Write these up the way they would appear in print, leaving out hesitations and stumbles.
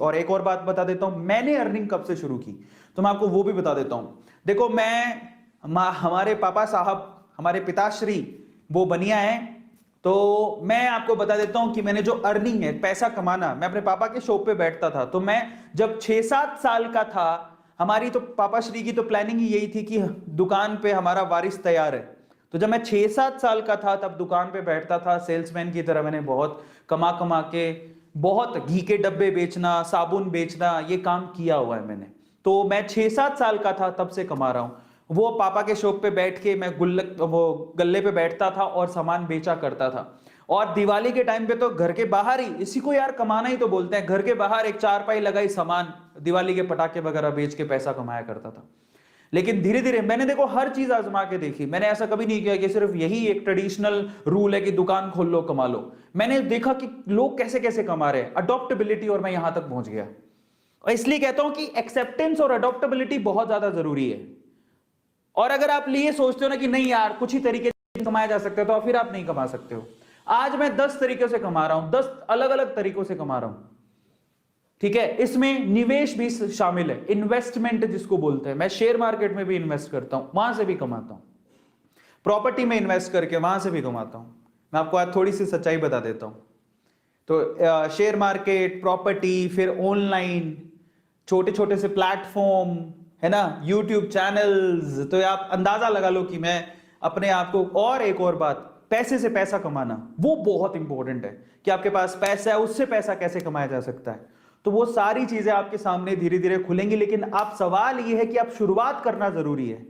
और एक और बात बता देता हूं, मैंने अर्निंग कब से शुरू की तो मैं आपको वो भी बता देता हूं। देखो हमारे पापा साहब, हमारे पिताश्री वो बनिया है। तो मैं आपको बता देता हूं कि मैंने जो अर्निंग है, पैसा कमाना, मैं अपने पापा के शॉप पे बैठता था। तो मैं जब 6-7 साल का था, हमारी तो पापा श्री की तो प्लानिंग ही यही थी कि दुकान पे हमारा वारिस तैयार है। तो जब मैं 6-7 साल का था तब दुकान पे बैठता था सेल्समैन की तरह। मैंने बहुत कमा कमा के, बहुत घी के डब्बे बेचना, साबुन बेचना, ये काम किया हुआ है मैंने। तो मैं 6-7 साल का था तब से कमा रहा हूं। वो पापा के शॉप पे बैठ के मैं वो गल्ले पे बैठता था और सामान बेचा करता था। और दिवाली के टाइम पे तो घर के बाहर ही, इसी को यार कमाना ही तो बोलते हैं, घर के बाहर एक चारपाई लगाई, सामान दिवाली के पटाखे वगैरह बेच के पैसा कमाया करता था। लेकिन धीरे धीरे मैंने देखो हर चीज आजमा के देखी। मैंने ऐसा कभी नहीं किया कि सिर्फ यही एक ट्रेडिशनल रूल है कि दुकान खोल लो कमा लो। मैंने देखा कि लोग कैसे कैसे कमा रहे हैं, अडॉप्टेबिलिटी, और मैं यहां तक पहुंच गया। और इसलिए कहता हूं कि एक्सेप्टेंस और अडॉप्टेबिलिटी बहुत ज्यादा जरूरी है। और अगर आप लिए सोचते हो ना कि नहीं यार कुछ ही तरीके से कमाया जा सकता है, तो फिर आप नहीं कमा सकते हो। आज मैं 10 तरीके से कमा रहा हूं, 10 अलग अलग तरीकों से कमा रहा हूं। ठीक है, इसमें निवेश भी शामिल है, इन्वेस्टमेंट जिसको बोलते हैं। मैं शेयर मार्केट में भी इन्वेस्ट करता हूं, वहां से भी कमाता हूं। प्रॉपर्टी में इन्वेस्ट करके वहां से भी कमाता हूं। मैं आपको आज थोड़ी सी सच्चाई बता देता हूं। तो शेयर मार्केट, प्रॉपर्टी, फिर ऑनलाइन छोटे छोटे से प्लेटफॉर्म है ना, यूट्यूब चैनल्स। तो आप अंदाजा लगा लो कि मैं अपने आप को, और एक और बात, पैसे से पैसा कमाना, वो बहुत इंपॉर्टेंट है कि आपके पास पैसा है, उससे पैसा कैसे कमाया जा सकता है। तो वो सारी चीजें आपके सामने धीरे धीरे खुलेंगी। लेकिन आप, सवाल ये है कि आप शुरुआत करना जरूरी है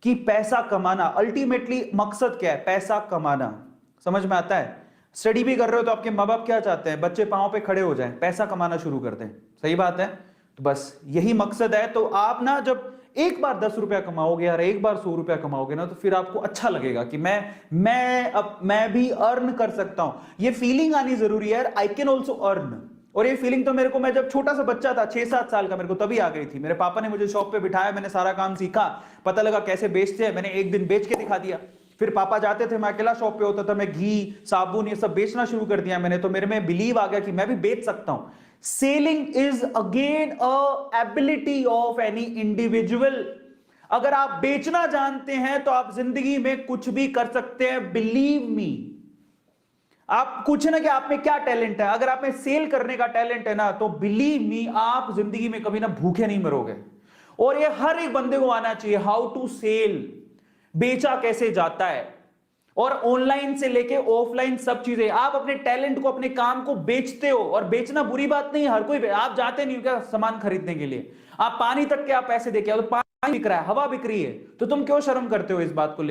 कि पैसा कमाना, अल्टीमेटली मकसद क्या है, पैसा कमाना। समझ में आता है? स्टडी भी कर रहे हो तो आपके माँ बाप क्या चाहते हैं, बच्चे पांव पे खड़े हो जाएं, पैसा कमाना शुरू कर दें। सही बात है? तो बस यही मकसद है। तो आप ना जब एक बार 10 रुपया कमाओगे यार, एक बार 100 रुपया कमाओगे ना, तो फिर आपको अच्छा लगेगा कि मैं भी अर्न कर सकता हूं। ये फीलिंग आनी जरूरी है यार, आई कैन ऑल्सो अर्न। और ये फीलिंग तो मेरे को, मैं जब छोटा सा बच्चा था 6-7 साल का, मेरे को तभी आ गई थी। मेरे पापा ने मुझे शॉप पे बिठाया, मैंने सारा काम सीखा, पता लगा कैसे बेचते हैं, मैंने एक दिन बेच के दिखा दिया। फिर पापा जाते थे, मैं अकेला शॉप पे होता था, मैं घी, साबुन, ये सब बेचना शुरू कर दिया मैंने। तो मेरे में बिलीव आ गया कि मैं भी बेच सकता हूं। Selling is again a ability of any individual. अगर आप बेचना जानते हैं तो आप जिंदगी में कुछ भी कर सकते हैं, बिलीव मी। आप पूछे ना कि आप में क्या टैलेंट है, अगर आप में सेल करने का टैलेंट है ना, तो बिलीव मी आप जिंदगी में कभी ना भूखे नहीं मरोगे। और ये हर एक बंदे को आना चाहिए, हाउ टू सेल, बेचा कैसे जाता है। और ऑनलाइन से लेके ऑफलाइन सब चीजें, आप अपने टैलेंट को, अपने काम को बेचते हो। और बेचना बुरी बात नहीं है, हर कोई, आप जाते नहीं हो क्या सामान खरीदने के लिए, आप पानी तक के आप पैसे देके आओ, तो पानी बिक रहा है, हवा बिक रही है, तो तुम क्यों शर्म करते हो इस बात को लेकर?